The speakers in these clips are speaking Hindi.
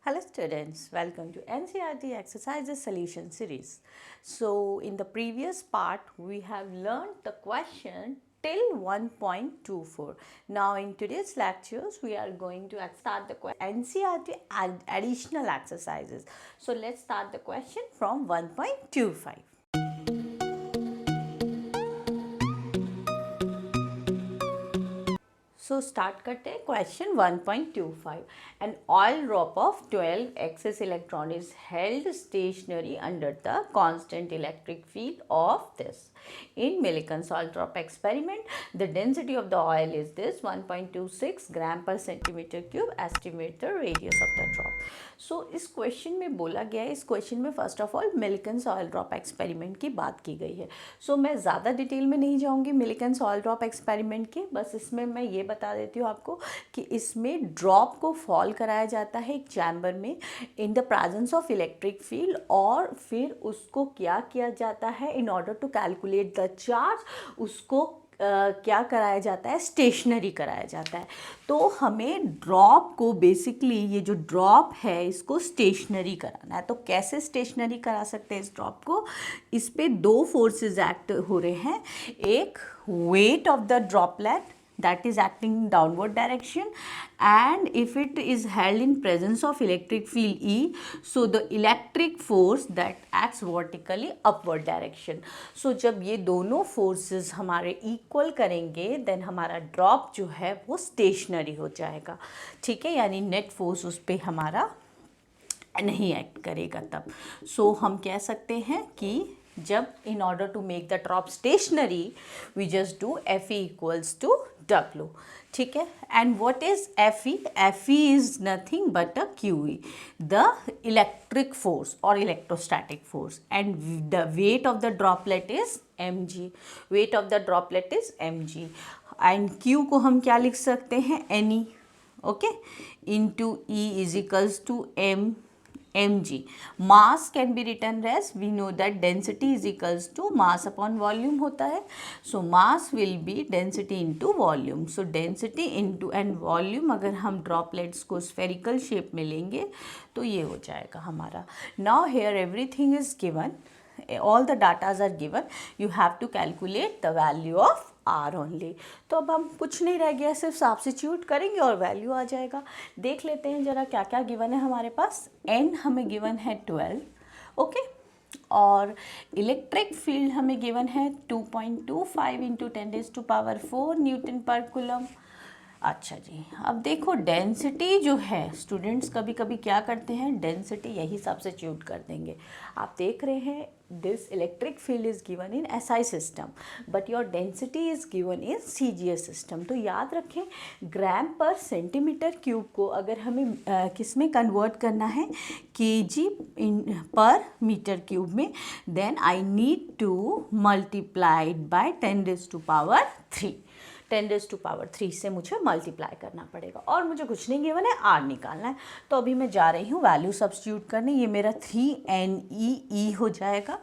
Hello students, welcome to NCERT Exercises Solution Series. So in the previous part we have learned the question till 1.24. Now in today's lectures we are going to start the NCERT additional exercises. So let's start the question from 1.25. So start करते हैं question 1.25. An oil drop of 12 excess electron is held stationary under the constant electric field of this. In Millikan's oil drop experiment, the density of the oil is this 1.26 gram per centimeter cube. Estimate the radius of the drop. So इस क्वेश्चन में बोला गया है, इस क्वेश्चन में first of all Millikan's oil drop experiment की बात की गई है. सो मैं ज़्यादा डिटेल में नहीं जाऊंगी मिलिकन्स ऑयल ड्रॉप एक्सपेरिमेंट के, बस इसमें मैं ये बता देती हूँ आपको कि इसमें ड्रॉप को फॉल कराया जाता है एक चैम्बर में in the presence of electric field, और फिर उसको क्या किया जाता है in order to calculate the charge, उसको क्या कराया जाता है, स्टेशनरी कराया जाता है. तो हमें ड्रॉप को बेसिकली ये जो ड्रॉप है इसको स्टेशनरी कराना है. तो कैसे स्टेशनरी करा सकते हैं इस ड्रॉप को? इस पे दो फोर्सेस एक्ट हो रहे हैं. एक wait of the droplet that is acting in downward direction, and if it is held in presence of electric field E, so the electric force that acts vertically upward direction. So जब ये दोनों forces हमारे equal करेंगे then हमारा drop जो है वो stationary हो जाएगा. ठीक है, यानी net force उस पर हमारा नहीं एक्ट करेगा तब. सो हम कह सकते हैं कि जब in order to make the drop stationary we just do F E equals to W. ठीक है, and what is F E? F E is nothing but a Q E, the electric force और electrostatic force, and the weight of the droplet is M G. Weight of the droplet is M G, and Q को हम क्या लिख सकते हैं? N E. Okay, into E is equals to M mg. Mass can be written as, we know that density is equals to mass upon volume होता है. So mass will be density into volume. So density into and volume अगर हम droplets को spherical shape में लेंगे तो ये हो जाएगा हमारा. Now here everything is given, all the datas are given. You have to calculate the value of R only. तो अब हम कुछ नहीं रह गया, सिर्फ सब्स्टिट्यूट करेंगे और वैल्यू आ जाएगा. देख लेते हैं जरा क्या क्या गिवन है हमारे पास. एन हमें गिवन है 12. ओके, और इलेक्ट्रिक फील्ड हमें गिवन है 2.25 इंटू 10⁻⁴ न्यूटन पर कूलम. अच्छा जी, अब देखो डेंसिटी जो है, स्टूडेंट्स कभी कभी क्या करते हैं, डेंसिटी यही सब्स्टिट्यूट कर देंगे. आप देख रहे हैं this electric field is given in SI system but your density is given in CGS system. तो याद रखें ग्राम पर सेंटीमीटर क्यूब को अगर हमें किस में कन्वर्ट करना है, केजी पर मीटर क्यूब में, then I need to multiplied by 10⁻³ 10⁻³ से मुझे मल्टीप्लाई करना पड़ेगा, और मुझे कुछ नहीं गिवन है, आर निकालना है. तो अभी मैं जा रही हूँ वैल्यू सब्स्टिट्यूट करने. ये मेरा 3NEE हो जाएगा.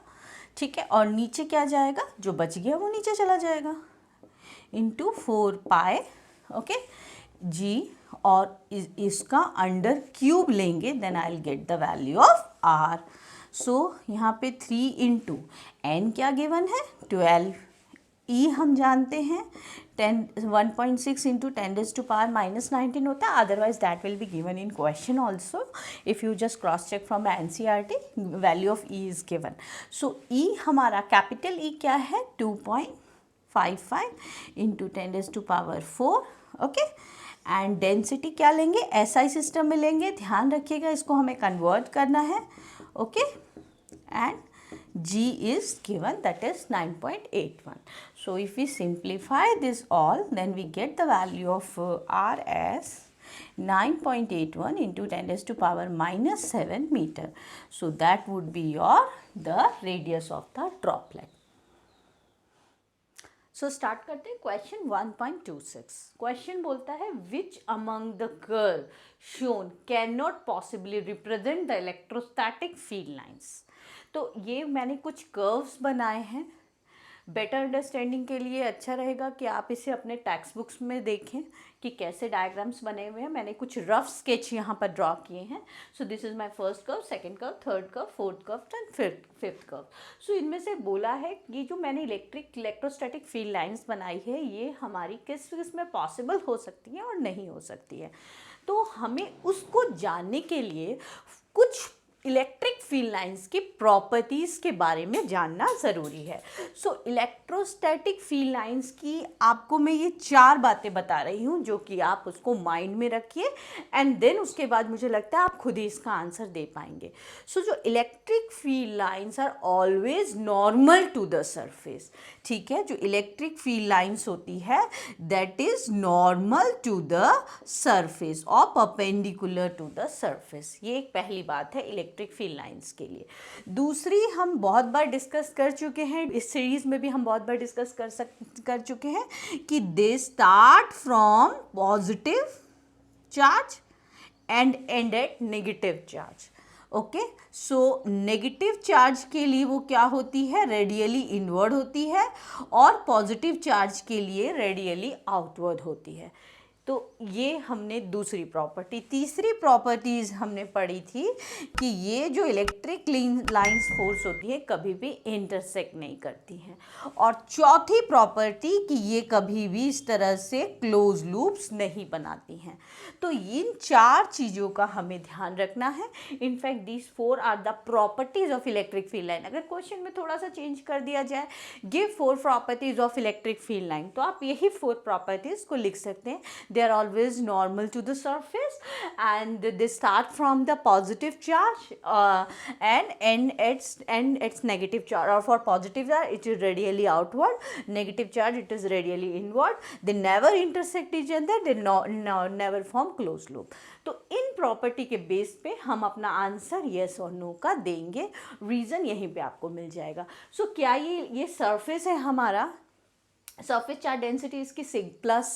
ठीक है, और नीचे क्या जाएगा, जो बच गया वो नीचे चला जाएगा, इंटू 4π. ओके जी, और इसका अंडर क्यूब लेंगे, then I will get the value of R. So यहाँ पे 3 इंटू एन क्या गिवन है, 12. ई हम जानते हैं 1.6 इंटू 10⁻⁻⁻19 होता है. Otherwise that will be given in question also if you just cross check from NCERT. Value of E is given. So E हमारा कैपिटल ई क्या है, 2.55 इंटू 10⁻⁴. ओके, एंड डेंसिटी क्या लेंगे, एसआई सिस्टम में लेंगे. ध्यान रखिएगा इसको हमें कन्वर्ट करना है. Okay, and G is given, that is 9.81. So if we simplify this all, then we get the value of R as 9.81 into 10⁻⁻7 meter. So that would be the radius of the droplet. So start करते हैं क्वेश्चन 1.26. क्वेश्चन बोलता है which among the curve shown can not possibly represent the electrostatic field lines. तो ये मैंने कुछ कर्व्स बनाए हैं बेटर अंडरस्टैंडिंग के लिए अच्छा रहेगा कि आप इसे अपने टेक्स्ट बुक्स में देखें कि कैसे डायग्राम्स बने हुए हैं। मैंने कुछ रफ स्केच यहाँ पर ड्रॉ किए हैं। So this is my first curve, second curve, third curve, fourth curve and fifth curve. So इनमें से बोला है ये जो मैंने इलेक्ट्रोस्टैटिक फील्ड लाइंस बनाई है ये हमारी किस किस में पॉसिबल हो सकती है और नहीं हो सकती है। तो हमें उसको जानने के लिए कुछ इलेक्ट्रिक फील्ड लाइंस की प्रॉपर्टीज़ के बारे में जानना ज़रूरी है। सो इलेक्ट्रोस्टैटिक फील्ड लाइंस की आपको मैं ये 4 बातें बता रही हूँ जो कि आप उसको माइंड में रखिए एंड देन उसके बाद मुझे लगता है आप खुद ही इसका आंसर दे पाएंगे। सो जो electric field lines are always normal to the surface, ठीक है, जो इलेक्ट्रिक फील्ड लाइंस होती है that is normal to the surface और परपेंडिकुलर टू द सरफेस। ये एक पहली बात है इलेक्ट्रिक फील्ड लाइंस के लिए। दूसरी हम बहुत बार डिस्कस कर चुके हैं, इस सीरीज में भी हम बहुत बार डिस्कस कर चुके हैं कि they start from positive charge and end at negative charge. Okay, so negative charge के लिए वो क्या होती है, रेडियली इनवर्ड होती है, और पॉजिटिव चार्ज के लिए रेडियली आउटवर्ड होती है। तो ये हमने दूसरी प्रॉपर्टी। तीसरी प्रॉपर्टीज़ हमने पढ़ी थी कि ये जो इलेक्ट्रिक लाइंस फोर्स होती है कभी भी इंटरसेक्ट नहीं करती हैं। और चौथी प्रॉपर्टी कि ये कभी भी इस तरह से क्लोज लूप्स नहीं बनाती हैं। तो इन 4 चीज़ों का हमें ध्यान रखना है। In fact these 4 are the properties of electric field line. अगर क्वेश्चन में थोड़ा सा चेंज कर दिया जाए, give 4 properties of electric field line, तो आप यही 4 प्रॉपर्टीज को लिख सकते हैं। They are always normal to the surface and they start from the positive charge and end its negative charge, or for positive charge it is radially outward, negative charge it is radially inward. They never intersect each other, they never form closed loop. तो इन प्रॉपर्टी के बेस पे हम अपना आंसर येस और नो का देंगे। रीज़न यहीं पे आपको मिल जाएगा। सो क्या ये सरफेस है हमारा, सरफेस चार्ज डेंसिटी इसकी प्लस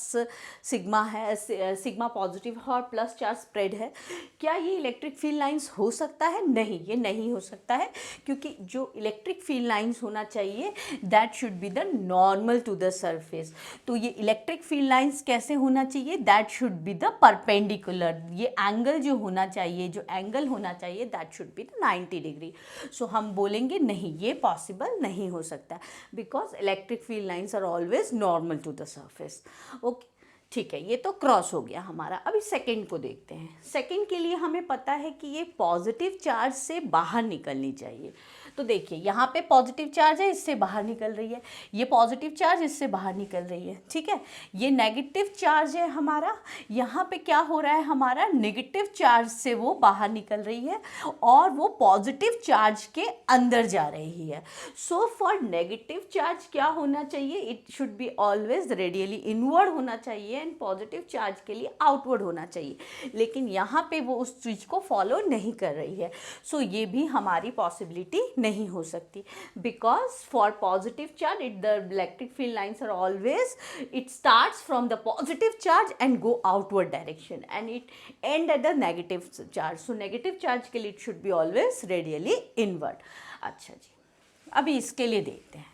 सिग्मा है, सिग्मा पॉजिटिव और प्लस चार्ज स्प्रेड है। क्या ये इलेक्ट्रिक फील्ड लाइंस हो सकता है? नहीं, ये नहीं हो सकता है, क्योंकि जो इलेक्ट्रिक फील्ड लाइंस होना चाहिए that should be the normal to the surface. तो ये इलेक्ट्रिक फील्ड लाइंस कैसे होना चाहिए, that should be the perpendicular. ये एंगल जो होना चाहिए, जो एंगल होना चाहिए that should be the 90 degree. So हम बोलेंगे नहीं, ये पॉसिबल नहीं हो सकता, because electric field lines are always normal to the surface. Okay, ठीक है, ये तो क्रॉस हो गया हमारा। अभी सेकंड को देखते हैं। सेकंड के लिए हमें पता है कि ये पॉजिटिव चार्ज से बाहर निकलनी चाहिए। तो देखिए यहाँ पे पॉजिटिव चार्ज है, इससे बाहर निकल रही है, ये पॉजिटिव चार्ज इससे बाहर निकल रही है, ठीक है। ये नेगेटिव चार्ज है हमारा, यहाँ पे क्या हो रहा है हमारा, नेगेटिव चार्ज से वो बाहर निकल रही है और वो पॉजिटिव चार्ज के अंदर जा रही है। सो फॉर नेगेटिव चार्ज क्या होना चाहिए, it should be always radially inward होना चाहिए एंड पॉजिटिव चार्ज के लिए आउटवर्ड होना चाहिए, लेकिन यहाँ पे वो उस चीज़ को फॉलो नहीं कर रही है। सो ये भी हमारी पॉसिबिलिटी नहीं हो सकती, because for positive charge the electric field lines are always, it starts from the positive charge and go outward direction and it end at the negative charge. So negative charge के लिए it should be always radially inward. अच्छा जी, अभी इसके लिए देखते हैं।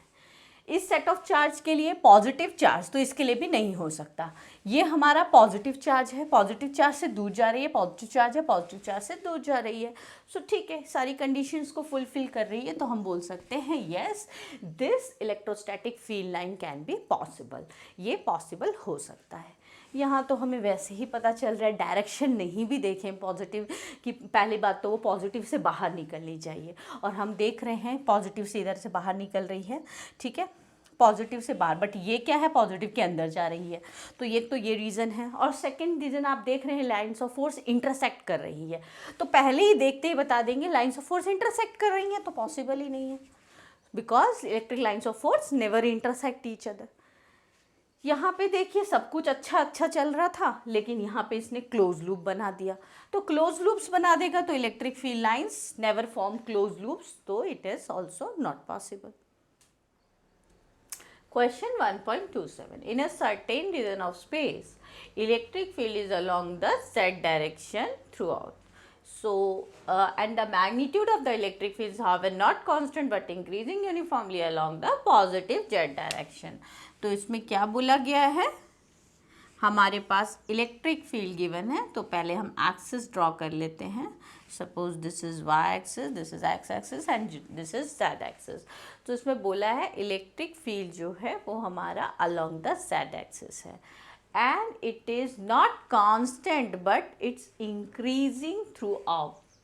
इस सेट ऑफ चार्ज के लिए पॉजिटिव चार्ज तो इसके लिए भी नहीं हो सकता। ये हमारा पॉजिटिव चार्ज है, पॉजिटिव चार्ज से दूर जा रही है, पॉजिटिव चार्ज है, पॉजिटिव चार्ज से दूर जा रही है। सो ठीक है, सारी कंडीशंस को फुलफिल कर रही है, तो हम बोल सकते हैं yes this electrostatic field line can be possible. ये पॉसिबल हो सकता है। यहाँ तो हमें वैसे ही पता चल रहा है, डायरेक्शन नहीं भी देखें पॉजिटिव की, पहली बात तो वो पॉजिटिव से बाहर निकलनी चाहिए, और हम देख रहे हैं पॉजिटिव से इधर से बाहर निकल रही है, ठीक है, पॉजिटिव से बाहर, बट ये क्या है, पॉजिटिव के अंदर जा रही है। तो ये रीज़न है। और सेकंड रीज़न आप देख रहे हैं लाइन्स ऑफ फोर्स इंटरसेक्ट कर रही है, तो पहले ही देखते ही बता देंगे लाइन्स ऑफ फोर्स इंटरसेक्ट कर रही हैं तो पॉसिबल ही नहीं है, because electric lines of force never intersect each other. यहाँ पे देखिए सब कुछ अच्छा चल रहा था, लेकिन यहाँ पे इसने क्लोज लूप बना दिया। तो क्लोज लूप्स बना देगा तो electric field lines never form close loops, तो it is also not possible. Question 1.27. In a certain region of space, electric field is along the z direction throughout. So, and the magnitude of the electric field is however not constant but increasing uniformly along the positive z direction. तो इसमें क्या बोला गया है, हमारे पास इलेक्ट्रिक फील्ड गिवन है, तो पहले हम एक्सिस ड्रॉ कर लेते हैं. Suppose this is Y axis, this is X axis and this is Z axis. तो इसमें बोला है इलेक्ट्रिक फील्ड जो है वो हमारा अलोंग द जेड एक्सिस है, and it is not constant but it's increasing throughout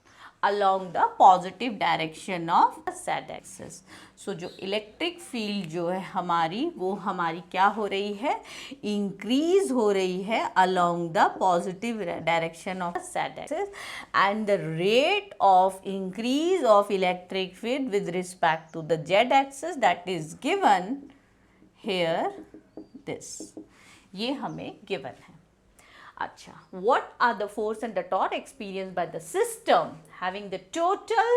along the positive direction of the z axis. So जो इलेक्ट्रिक फील्ड जो है हमारी वो हमारी क्या हो रही है, इंक्रीज हो रही है along the positive direction of the z axis, and the rate of increase of electric field with respect to the z axis that is given here this. ये हमें गिवन है. अच्छा, what are the force and the torque experienced by the system having the total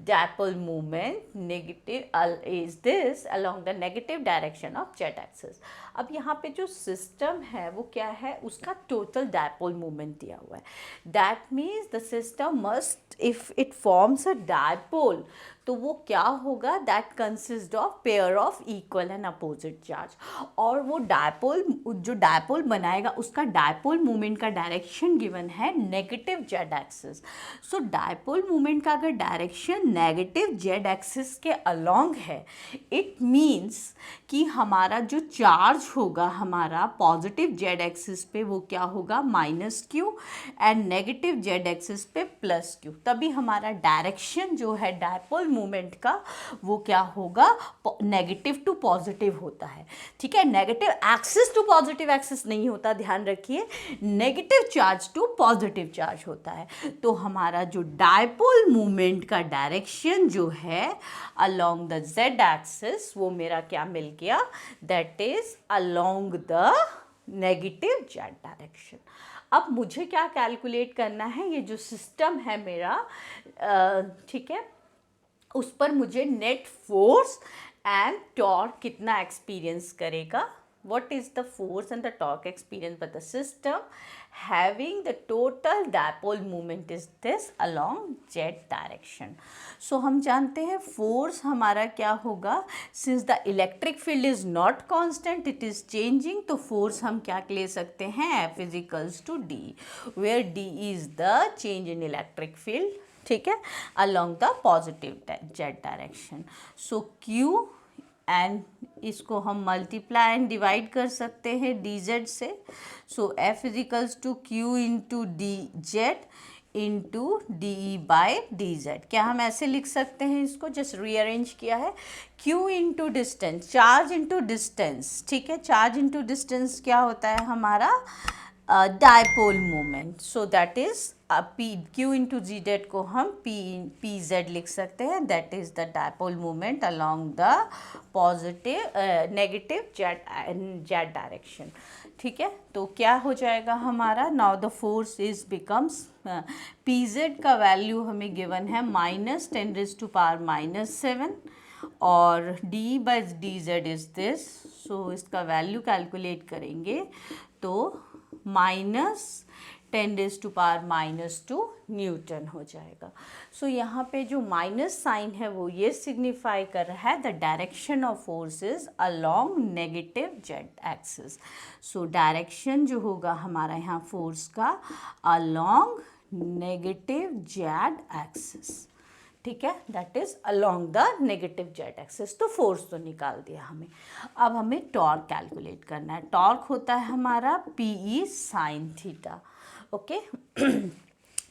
dipole moment negative is this along the negative direction of z axis. अब यहाँ पे जो सिस्टम है वो क्या है, उसका टोटल डायपोल मूवमेंट दिया हुआ है. That means the system must if it forms a dipole, तो वो क्या होगा, that consist of pair of equal and opposite charge. और वो डायपोल जो डायपोल बनाएगा उसका डायपोल मूवमेंट का डायरेक्शन गिवन है नेगेटिव जेड एक्सिस. सो डायपोल मूवमेंट का अगर डायरेक्शन नेगेटिव जेड एक्सिस के अलोंग है, इट मीन्स कि हमारा जो चार्ज होगा हमारा पॉजिटिव जेड एक्सिस पे वो क्या होगा, minus Q, and negative Z axis पे प्लस क्यू. तभी हमारा डायरेक्शन जो है डायपोल मूवमेंट का वो क्या होगा, नेगेटिव टू पॉजिटिव होता है. ठीक है, negative axis to positive axis नहीं होता, ध्यान रखिए, negative charge to positive charge होता है. तो हमारा जो डायपोल मूवमेंट का डायरेक्शन जो है अलोंग द जेड एक्सिस वो मेरा क्या मिल गया, that is along the negative Z direction. अब मुझे क्या कैलकुलेट करना है, ये जो सिस्टम है मेरा, ठीक है, उस पर मुझे नेट फोर्स एंड टॉर्क कितना एक्सपीरियंस करेगा. What is the force and the torque experienced by the system having the total dipole moment is this along z direction. So हम जानते हैं force हमारा क्या होगा, since the electric field is not constant, it is changing, तो force हम क्या ले सकते हैं, F is equals to D, where D is the change in electric field. ठीक है, along the positive z direction. So Q and इसको हम मल्टीप्लाई एंड डिवाइड कर सकते हैं डी जेड से. So F is equals to Q into D Z into D E by D Z. क्या हम ऐसे लिख सकते हैं इसको, जस्ट रीअरेंज किया है, Q into distance, charge into distance. ठीक है, चार्ज इंटू डिस्टेंस क्या होता है हमारा, dipole moment. So that is P Q into G Z को हम पी जेड लिख सकते हैं, that is the dipole moment along the positive negative Z direction. ठीक है, तो क्या हो जाएगा हमारा, now the force is becomes, P Z का वैल्यू हमें गिवन है -10⁻⁻⁷, और D by D Z is this. So इसका वैल्यू कैलकुलेट करेंगे तो -10⁻⁻² न्यूटन हो जाएगा. सो यहाँ पे जो माइनस साइन है वो ये सिग्निफाई कर रहा है the direction of forces along negative Z axis. So direction जो होगा हमारा यहाँ फोर्स का अलोंग नेगेटिव जेड एक्सिस. ठीक है, that is along the negative Z axis. तो फोर्स तो निकाल दिया हमें. अब हमें टॉर्क कैलकुलेट करना है. टॉर्क होता है हमारा P E sine theta. Okay,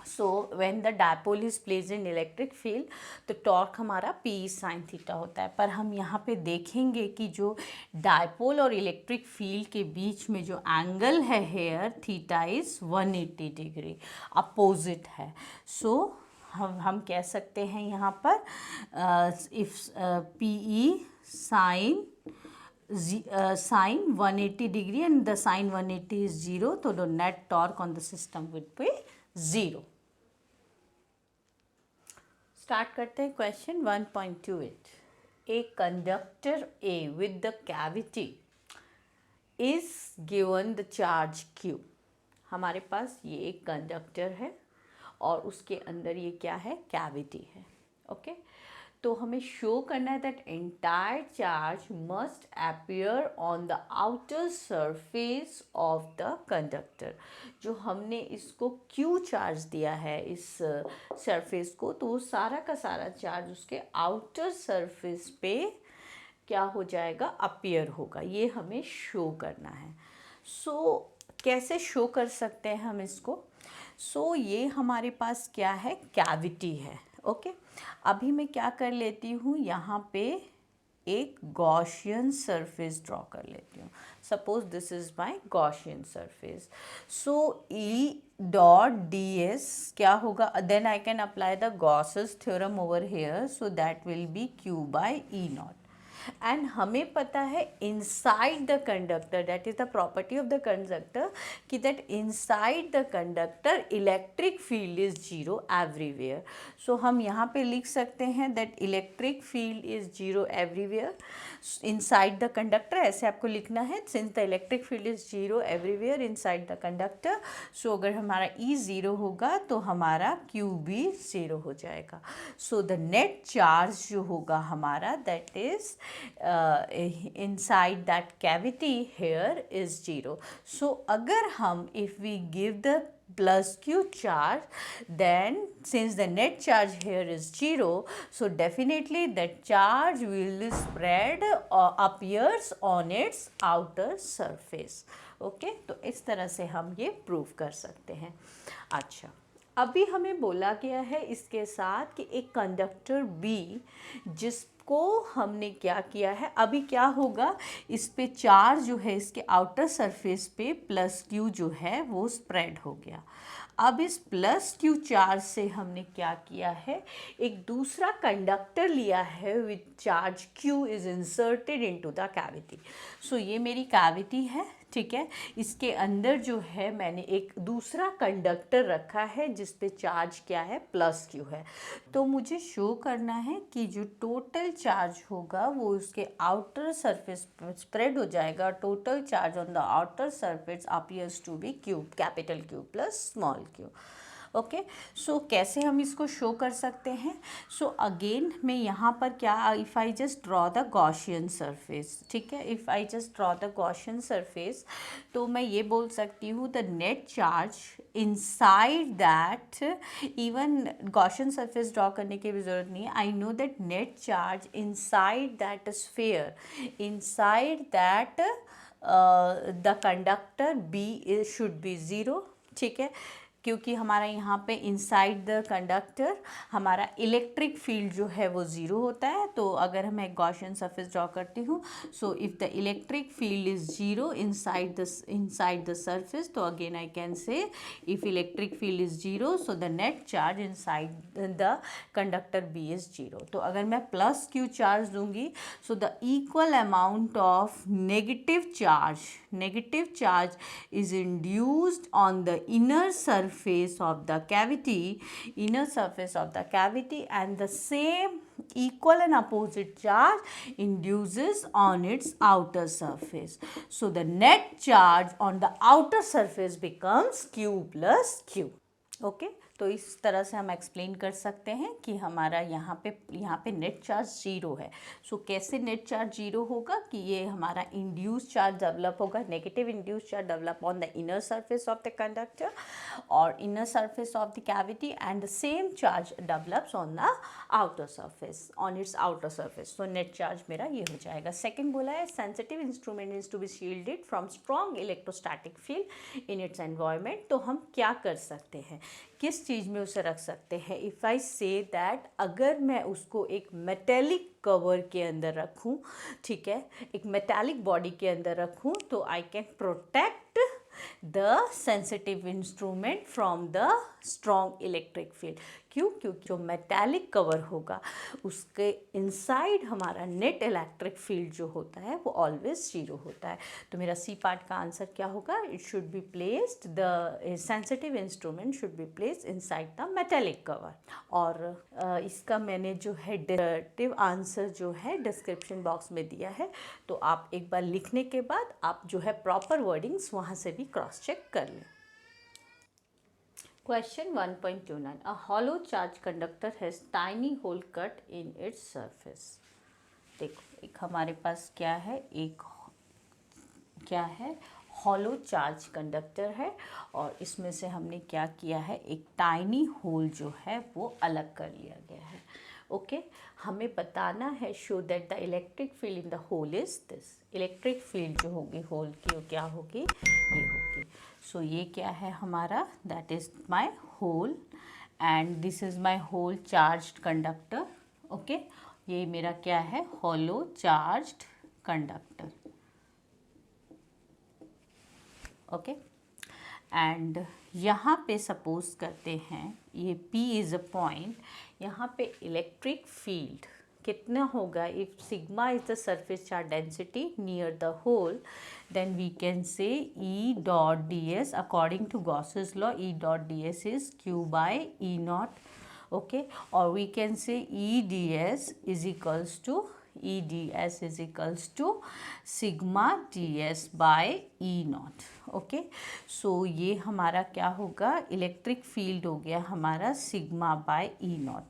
so when the dipole is placed in electric field तो टॉर्क हमारा पी ई साइन थीटा होता है. पर हम यहाँ पे देखेंगे कि जो डायपोल और इलेक्ट्रिक फील्ड के बीच में जो एंगल है here, theta is 180 degree, opposite है. सो हम कह सकते हैं यहाँ पर if P E sine 180 degree and the sine 180 is 0, तो the net torque on the system will be 0. Start करते हैं question 1.28. A conductor A with the cavity is given the charge Q. हमारे पास ये एक कंडक्टर है और उसके अंदर ये क्या है, कैविटी है। ओके, तो हमें शो करना है that entire charge must appear on the outer surface of the conductor. जो हमने इसको क्यू चार्ज दिया है इस सरफेस को, तो वो सारा का सारा चार्ज उसके आउटर सरफेस पे क्या हो जाएगा, अपीयर होगा। ये हमें शो करना है। सो कैसे शो कर सकते हैं हम इसको? सो ये हमारे पास क्या है, कैविटी है। ओके, अभी मैं क्या कर लेती हूँ, यहाँ पे एक गॉसियन सरफेस ड्रॉ कर लेती हूँ। Suppose this is my Gaussian surface. So E dot D S क्या होगा, then I can apply the Gauss's theorem over here, so that will be Q by E not. And हमें पता है inside the conductor, that is the property of the conductor, कि that inside the conductor electric field is zero everywhere. So हम यहाँ पे लिख सकते हैं that electric field is zero everywhere inside the conductor, ऐसे आपको लिखना है, since the electric field is zero everywhere inside the conductor. So अगर हमारा ई ज़ीरो होगा तो हमारा क्यू भी ज़ीरो हो जाएगा। सो द नेट चार्ज जो होगा हमारा, that is inside that cavity here is 0. So अगर हम if we give the plus q charge, then since the net charge here is 0, so definitely that charge will spread appears on its outer surface. Okay, तो इस तरह से हम ये प्रूव कर सकते हैं। अच्छा, अभी हमें बोला गया है इसके साथ कि एक कंडक्टर B जिसको हमने क्या किया है, अभी क्या होगा, इस पे चार्ज जो है इसके आउटर सरफेस पे प्लस क्यू जो है वो स्प्रेड हो गया। अब इस प्लस क्यू चार्ज से हमने क्या किया है, एक दूसरा कंडक्टर लिया है with charge Q is inserted into the cavity. So ये मेरी कैविटी है, ठीक है, इसके अंदर जो है मैंने एक दूसरा कंडक्टर रखा है जिस पे चार्ज क्या है, प्लस क्यू है। तो मुझे शो करना है कि जो टोटल चार्ज होगा वो उसके आउटर सरफेस पर स्प्रेड हो जाएगा। Total charge on the outer surface appears to be Q, capital Q plus small Q. Okay, so कैसे हम इसको शो कर सकते हैं? सो अगेन मैं यहाँ पर क्या, if I just draw the Gaussian surface, ठीक है, if I just draw the Gaussian surface, तो मैं ये बोल सकती हूँ the net charge inside that, even Gaussian surface draw करने की भी ज़रूरत नहीं है, I know that net charge inside that sphere, inside that the conductor be should be zero, ठीक है, क्योंकि हमारा यहाँ पे इनसाइड द कंडक्टर हमारा इलेक्ट्रिक फील्ड जो है वो ज़ीरो होता है। तो अगर मैं एक गॉसियन सरफेस ड्रॉ करती हूँ, so if the electric field is zero inside the surface, तो again I can say if electric field is zero, so the net charge inside the conductor be is zero. तो अगर मैं प्लस क्यू चार्ज दूंगी, so the equal amount of negative charge is induced on the inner surface of the cavity, and the same equal and opposite charge induces on its outer surface. So the net charge on the outer surface becomes q plus q. Okay, तो इस तरह से हम एक्सप्लेन कर सकते हैं कि हमारा यहाँ पे नेट चार्ज ज़ीरो है। सो कैसे नेट चार्ज ज़ीरो होगा, कि ये हमारा इंड्यूस चार्ज डेवलप होगा, negative induce charge develop on the inner surface of the conductor और inner surface of the cavity, and the same charge develops on the outer surface, on its outer surface. तो नेट चार्ज मेरा ये हो जाएगा। सेकेंड बोला है sensitive instrument is to be shielded from strong electrostatic field in its environment. तो हम क्या कर सकते हैं, किस चीज़ में उसे रख सकते हैं? इफ़ आई से दैट अगर मैं उसको एक मेटेलिक कवर के अंदर रखूं, ठीक है, एक मेटालिक बॉडी के अंदर रखूं, तो I can protect the sensitive instrument from the strong electric field. क्यों? क्योंकि जो मेटालिक कवर होगा उसके इनसाइड हमारा नेट इलेक्ट्रिक फील्ड जो होता है वो ऑलवेज ज़ीरो होता है। तो मेरा सी पार्ट का आंसर क्या होगा? It should be placed, the sensitive instrument should be placed inside the metallic cover. और इसका मैंने जो है डिस्क्रिप्टिव आंसर जो है डिस्क्रिप्शन बॉक्स में दिया है, तो आप एक बार लिखने के बाद आप जो है प्रॉपर वर्डिंग्स वहाँ से भी क्रॉस चेक कर लें। Question 1.29. A hollow charge conductor has tiny hole cut in its surface. देखो एक हमारे पास क्या है, एक क्या है, हॉलो चार्ज कंडक्टर है और इसमें से हमने क्या किया है, एक टाइनी होल जो है वो अलग कर लिया गया है. ओके हमें बताना है show that the electric field in the hole is this. Electric field जो होगी होल की वो क्या होगी, ये होगी. सो ये क्या है हमारा, that is my hole and this is my hole charged conductor. Okay ये मेरा क्या है, hollow charged conductor. Okay and यहाँ पे सपोज करते हैं ये P इज़ अ पॉइंट. यहाँ पे इलेक्ट्रिक फील्ड कितना होगा, if sigma is the surface charge density near the hole, then we can say E dot ds according to Gauss's law. E dot ds is q by E naught. Okay, or we can say E ds is equals to sigma ds by E naught. Okay so ये हमारा क्या होगा, इलेक्ट्रिक फील्ड हो गया हमारा सिग्मा बाय ई नॉट.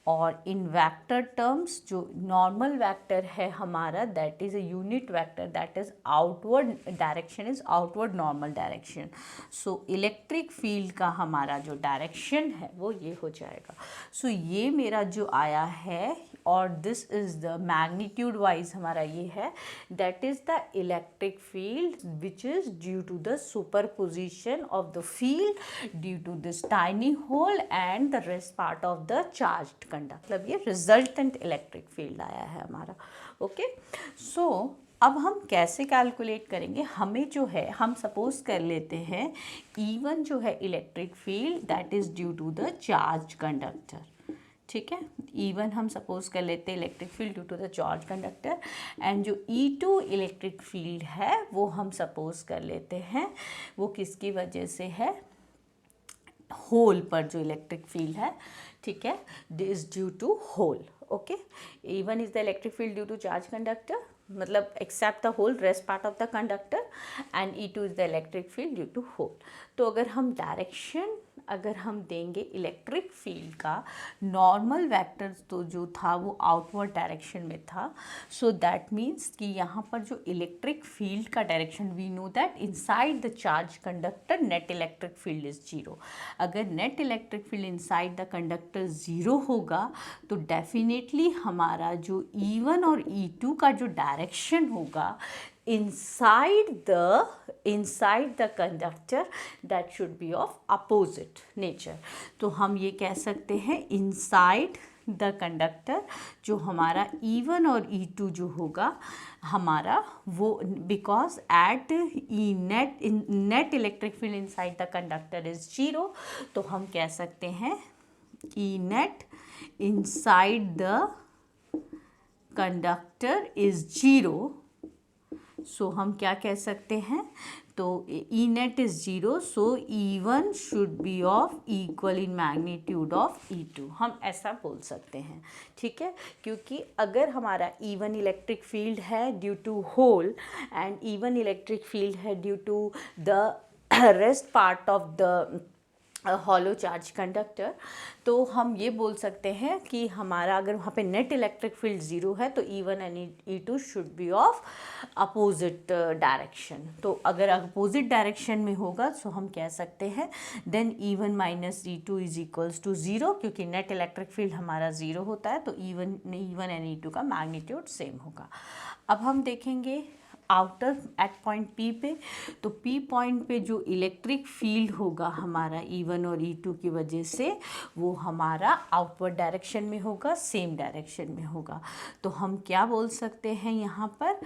और इन वेक्टर टर्म्स जो नॉर्मल वेक्टर है हमारा, that is a unit vector, that is outward direction is outward normal direction. So electric field का हमारा जो डायरेक्शन है वो ये हो जाएगा. सो ये मेरा जो आया है और this is the magnitude wise हमारा ये है, that is the electric field which is due to the superposition of the field due to this tiny hole and the rest part of the charged conductor. मतलब ये रिजल्टेंट इलेक्ट्रिक फील्ड आया है हमारा. ओके सो अब हम कैसे कैलकुलेट करेंगे, हमें जो है हम सपोज कर लेते हैं E1 जो है electric field that is due to the charge conductor. ठीक है E1 हम सपोज कर लेते हैं electric field due to the charge conductor and जो E2 इलेक्ट्रिक फील्ड है वो हम सपोज कर लेते हैं वो किसकी वजह से है, होल पर जो इलेक्ट्रिक फील्ड है. ठीक है is due to hole. Okay E1 is the electric field due to charge conductor, मतलब except the hole rest part of the conductor, and E2 is the electric field due to hole. तो अगर हम डायरेक्शन अगर हम देंगे इलेक्ट्रिक फील्ड का, नॉर्मल वेक्टर तो जो था वो आउटवर्ड डायरेक्शन में था. सो दैट मीन्स कि यहाँ पर जो इलेक्ट्रिक फील्ड का direction, we know that inside the charge conductor net electric field is zero. अगर net electric field inside the conductor zero होगा तो डेफिनेटली हमारा जो E1 और E2 का जो डायरेक्शन होगा inside the conductor that should be of opposite nature. तो हम ये कह सकते हैं inside the conductor जो हमारा E1 और E2 जो होगा हमारा वो, because at E net electric field inside the conductor is 0, तो हम कह सकते हैं E net inside the conductor is 0. सो हम क्या कह सकते हैं, तो E net is 0, so E1 should be of equal in magnitude of E2, हम ऐसा बोल सकते हैं. ठीक है क्योंकि अगर हमारा E1 इलेक्ट्रिक फील्ड है due to hole and E1 electric field है due to the rest part of the hollow charge conductor, तो हम ये बोल सकते हैं कि हमारा अगर वहाँ पे नेट इलेक्ट्रिक फील्ड ज़ीरो है तो E1 and E2 should be of opposite direction. तो अगर अपोजिट डायरेक्शन में होगा तो हम कह सकते हैं then E1 minus E2 is equals to zero, क्योंकि नेट इलेक्ट्रिक फील्ड हमारा ज़ीरो होता है तो E1 एंड E2 का मैग्नीट्यूड सेम होगा. अब हम देखेंगे आउटर एट पॉइंट P पे, तो P पॉइंट पे जो इलेक्ट्रिक फील्ड होगा हमारा E1 और E2 की वजह से वो हमारा आउटवर्ड डायरेक्शन में होगा, सेम डायरेक्शन में होगा. तो हम क्या बोल सकते हैं यहाँ पर,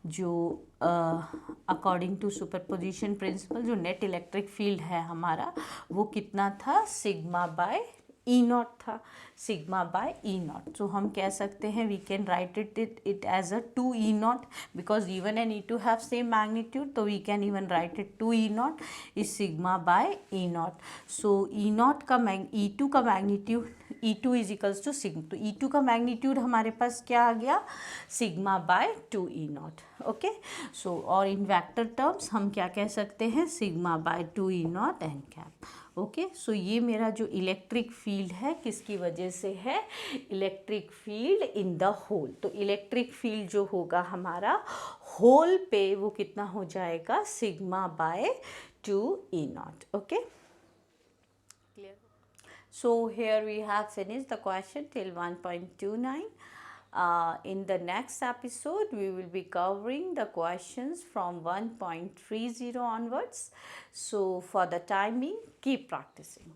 जो अकॉर्डिंग टू सुपरपोजिशन प्रिंसिपल जो नेट इलेक्ट्रिक फील्ड है हमारा वो कितना था, सिग्मा बाय E नॉट था, sigma by E naught. So हम कह सकते हैं we can write it as a 2E naught, because E1 and E2 have same magnitude, तो we can even write it 2E naught is sigma by E naught. So E naught का E2 का magnitude, E2 is equals to sigma, तो E2 का मैग्नीट्यूड हमारे पास क्या आ गया, sigma by 2E naught. Okay so और इन वेक्टर टर्म्स हम क्या कह सकते हैं, sigma by 2E naught n cap. Okay, so ये मेरा जो इलेक्ट्रिक फील्ड है किसकी वजह से है, electric field in the hole. तो इलेक्ट्रिक फील्ड जो होगा हमारा होल पे वो कितना हो जाएगा, sigma by 2 E0। Okay, clear? So here we have finished the question till 1.29. In the next episode, we will be covering the questions from 1.30 onwards. So for the timing, keep practicing.